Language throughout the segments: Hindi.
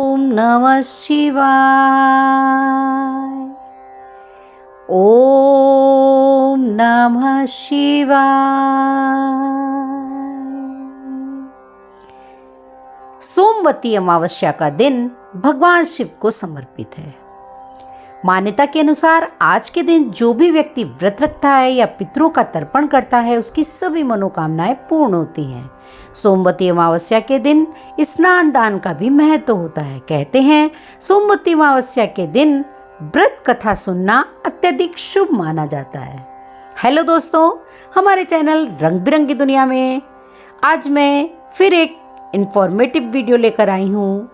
ओम नमः शिवाय। ओम नमः शिवाय। सोमवती अमावस्या का दिन भगवान शिव को समर्पित है। मान्यता के अनुसार आज के दिन जो भी व्यक्ति व्रत रखता है या पितरों का तर्पण करता है उसकी सभी मनोकामनाएं पूर्ण होती हैं। सोमवती अमावस्या के दिन स्नान दान का भी महत्व होता है। कहते हैं सोमवती अमावस्या के दिन व्रत कथा सुनना अत्यधिक शुभ माना जाता है। हेलो दोस्तों, हमारे चैनल रंग बिरंगी दुनिया में आज मैं फिर एक इंफॉर्मेटिव वीडियो लेकर आई हूँ।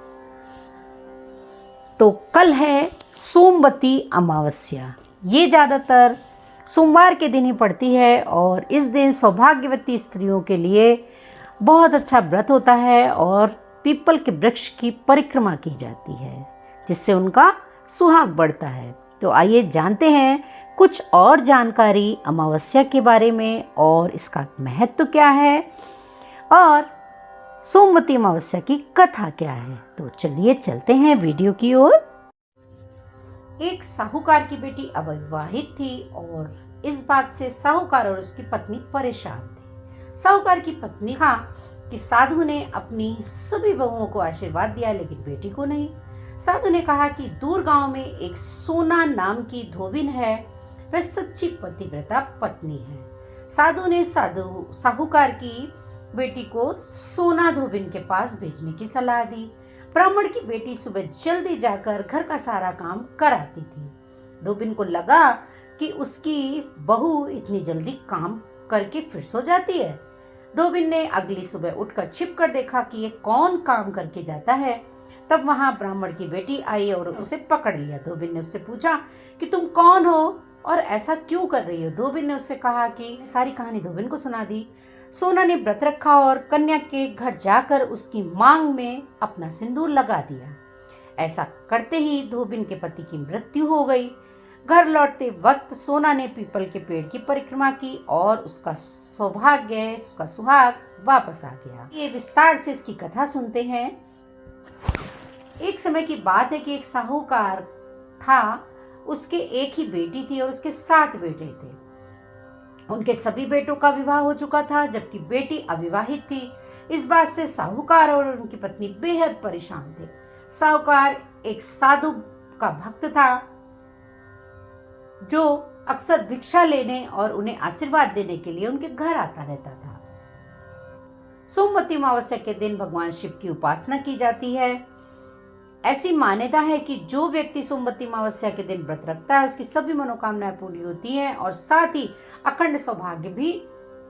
तो कल है सोमवती अमावस्या। ये ज़्यादातर सोमवार के दिन ही पड़ती है और इस दिन सौभाग्यवती स्त्रियों के लिए बहुत अच्छा व्रत होता है और पीपल के वृक्ष की परिक्रमा की जाती है जिससे उनका सुहाग बढ़ता है। तो आइए जानते हैं कुछ और जानकारी अमावस्या के बारे में और इसका महत्व क्या है और सोमवती अमावस्या की कथा क्या है। तो चलिए चलते हैं वीडियो की ओर। एक साहूकार की बेटी अविवाहित थी और इस बात से साहूकार और उसकी पत्नी परेशान थे। साहूकार की पत्नी कहा कि साधु ने अपनी सभी बहुओं को आशीर्वाद दिया लेकिन बेटी को नहीं। साधु ने कहा कि दूर गांव में एक सोना नाम की धोबिन है, वह सच्ची पतिव्रता पत्नी है। साधु ने साहूकार की बेटी को सोना धोबिन के पास भेजने की सलाह दी। ब्राह्मण की बेटी सुबह जल्दी जाकर घर का सारा काम कराती थी। धोबिन को लगा कि उसकी बहू इतनी जल्दी काम करके फिर सो जाती है। धोबिन ने अगली सुबह उठकर छिप कर देखा कि ये कौन काम करके जाता है। तब वहां ब्राह्मण की बेटी आई और उसे पकड़ लिया। धोबिन ने उससे पूछा कि तुम कौन हो और ऐसा क्यों कर रही हो। धोबिन ने उससे कहा कि सारी कहानी धोबिन को सुना दी। सोना ने व्रत रखा और कन्या के घर जाकर उसकी मांग में अपना सिंदूर लगा दिया। ऐसा करते ही धोबिन के पति की मृत्यु हो गई। घर लौटते वक्त सोना ने पीपल के पेड़ की परिक्रमा की और उसका सौभाग्य, उसका सुहाग वापस आ गया। ये विस्तार से इसकी कथा सुनते हैं। एक समय की बात है कि एक साहूकार था, उसके एक ही बेटी थी और उसके 7 बेटे थे। उनके सभी बेटों का विवाह हो चुका था जबकि बेटी अविवाहित थी। इस बात से साहूकार और उनकी पत्नी बेहद परेशान थे। साहूकार एक साधु का भक्त था जो अक्सर भिक्षा लेने और उन्हें आशीर्वाद देने के लिए उनके घर आता रहता था। सोमवती अमावस्या के दिन भगवान शिव की उपासना की जाती है। ऐसी मान्यता है कि जो व्यक्ति सोमवती अमावस्या के दिन व्रत रखता है उसकी सभी मनोकामनाएं पूरी होती हैं और साथ ही अखंड सौभाग्य भी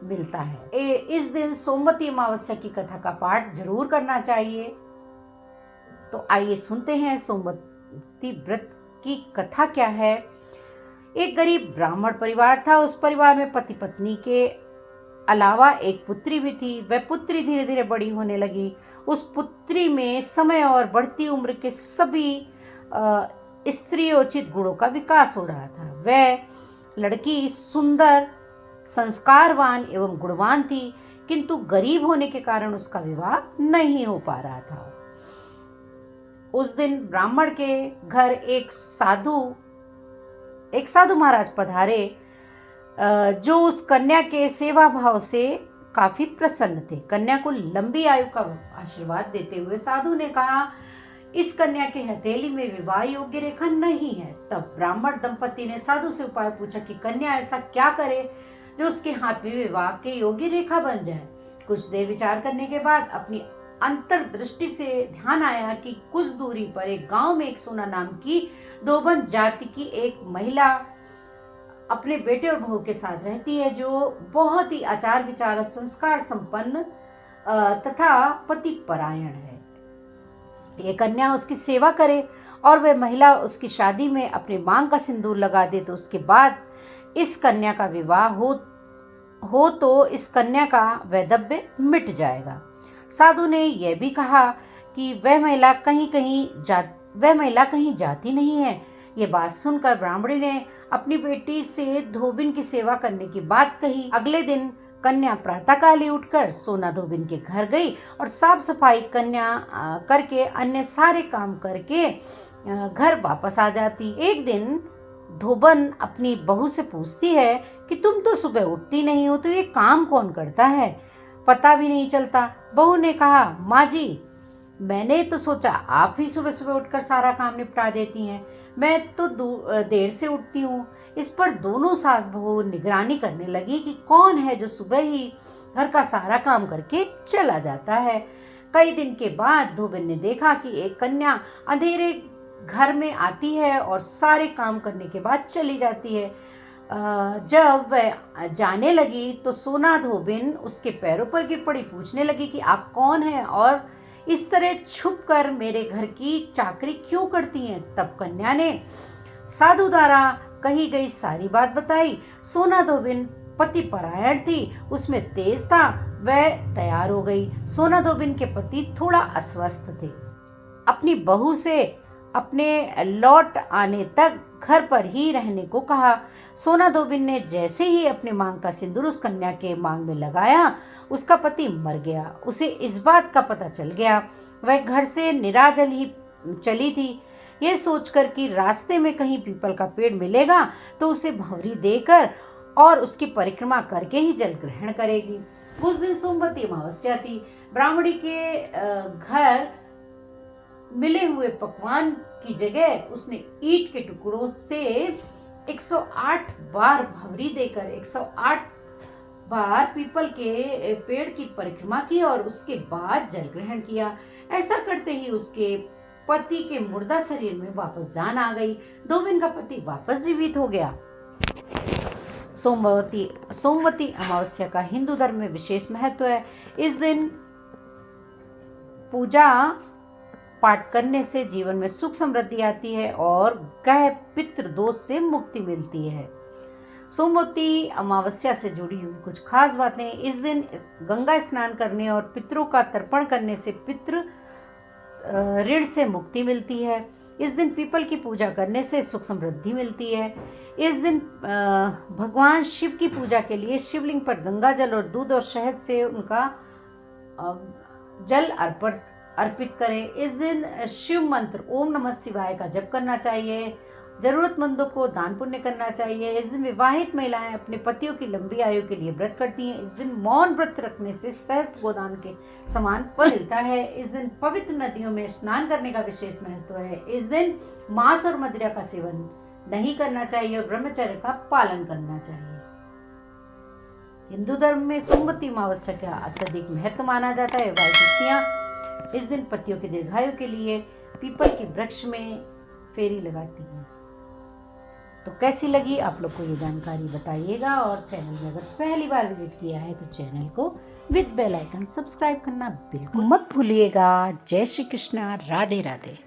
मिलता है। इस दिन सोमवती अमावस्या की कथा का पाठ जरूर करना चाहिए। तो आइए सुनते हैं सोमवती व्रत की कथा क्या है। एक गरीब ब्राह्मण परिवार था। उस परिवार में पति पत्नी के अलावा एक पुत्री भी थी। वह पुत्री धीरे धीरे बड़ी होने लगी। उस पुत्री में समय और बढ़ती उम्र के सभी स्त्रीयोचित गुणों का विकास हो रहा था। वह लड़की सुंदर, संस्कारवान एवं गुणवान थी, किंतु गरीब होने के कारण उसका विवाह नहीं हो पा रहा था। उस दिन ब्राह्मण के घर एक साधु महाराज पधारे जो उस कन्या के सेवा भाव से काफी प्रसन्न थे। कन्या को लंबी आयु का आशीर्वाद देते हुए साधु ने कहा, इस कन्या के हथेली में विवाह योग्य रेखा नहीं है। तब ब्राह्मण दंपति ने साधु से उपाय पूछा कि कन्या ऐसा क्या करे जो उसके हाथ में विवाह के योग्य रेखा बन जाए। कुछ देर विचार करने के बाद अपनी अंतर्दृष्टि से ध्यान आया कि कुछ दूरी पर एक गांव में एक सोना नाम की धोबन जाति की एक महिला अपने बेटे और बहू के साथ रहती है जो बहुत ही आचार विचार और संस्कार संपन्न तथा पति परायण है। ये कन्या उसकी सेवा करे और वह महिला उसकी शादी में अपने मांग का सिंदूर लगा दे तो उसके बाद इस कन्या का विवाह हो तो इस कन्या का वैधव्य मिट जाएगा। साधु ने यह भी कहा कि वह महिला कहीं जाती नहीं है। ये बात सुनकर ब्राह्मणी ने अपनी बेटी से धोबिन की सेवा करने की बात कही। अगले दिन कन्या प्रातःकाल ही उठकर सोना धोबिन के घर गई और साफ सफाई कन्या करके अन्य सारे काम करके घर वापस आ जाती। एक दिन धोबन अपनी बहू से पूछती है कि तुम तो सुबह उठती नहीं हो, तो ये काम कौन करता है, पता भी नहीं चलता। बहू ने कहा, माँ जी मैंने तो सोचा आप ही सुबह सुबह उठकर सारा काम निपटा देती हैं, मैं तो देर से उठती हूँ। इस पर दोनों सास बहू निगरानी करने लगी कि कौन है जो सुबह ही घर का सारा काम करके चला जाता है। कई दिन के बाद धोबिन ने देखा कि एक कन्या अंधेरे घर में आती है और सारे काम करने के बाद चली जाती है। जब वह जाने लगी तो सोना धोबिन उसके पैरों पर गिर पड़ी, पूछने लगी कि आप कौन हैं और इस तरह छुप कर मेरे घर की चाकरी क्यों करती हैं। तब कन्या ने साधु द्वारा कही गई सारी बात बताई। सोना धोबिन पति परायण थी, उसमें तेज था, वह तैयार हो गई। सोना धोबिन के पति थोड़ा अस्वस्थ थे। अपनी बहू से अपने लौट आने तक घर पर ही रहने को कहा। सोना धोबिन ने जैसे ही अपने मांग का सिंदूर उस कन्या के मांग में लगाया, उसका पति मर गया। उसे इस बात का पता चल गया। वह घर से निराजल ही चली थी, यह सोचकर कि रास्ते में कहीं पीपल का पेड़ मिलेगा तो उसे भंवरी देकर और उसकी परिक्रमा करके ही जल ग्रहण करेगी। उस दिन सोमवती अमावस्या थी। ब्राह्मणी के घर मिले हुए पकवान की जगह उसने ईंट के टुकड़ों से 108 बार भंवरी देकर 108 बार पीपल के पेड़ की परिक्रमा की और उसके बाद जल ग्रहण किया। ऐसा करते ही उसके पति के मुर्दा शरीर में वापस जान आ गई। धोबिन का पति वापस जीवित हो गया। सोमवती अमावस्या का हिंदू धर्म में विशेष महत्व है। इस दिन पूजा पाठ करने से जीवन में सुख समृद्धि आती है और ग्रह पितृ दोष से मुक्ति मिलती है। सोमवती अमावस्या से जुड़ी हुई कुछ खास बातें। इस दिन गंगा स्नान करने और पितरों का तर्पण करने से पितृ ऋण से मुक्ति मिलती है। इस दिन पीपल की पूजा करने से सुख समृद्धि मिलती है। इस दिन भगवान शिव की पूजा के लिए शिवलिंग पर गंगा जल और दूध और शहद से उनका जल अर्पित करें। इस दिन शिव मंत्र ओम नमः शिवाय का जप करना चाहिए। जरूरतमंदों को दान पुण्य करना चाहिए। इस दिन विवाहित महिलाएं अपने पतियों की लंबी आयु के लिए व्रत करती हैं। इस दिन मौन व्रत रखने से सहस्त्र गोदान के समान फल मिलता है। इस दिन पवित्र नदियों में स्नान करने का विशेष महत्व है। इस दिन मांस और मदिरा का सेवन नहीं करना चाहिए और ब्रह्मचर्य का पालन करना चाहिए। हिंदू धर्म में सोमवती अमावस्या का अत्यधिक महत्व माना जाता है। वैदिक स्त्रियां इस दिन पतियों की दीर्घायु के लिए पीपल के वृक्ष में फेरी लगाती हैं। तो कैसी लगी आप लोग को ये जानकारी बताइएगा और चैनल में अगर पहली बार विजिट किया है तो चैनल को विद बेल आइकन सब्सक्राइब करना बिल्कुल मत भूलिएगा। जय श्री कृष्णा, राधे राधे।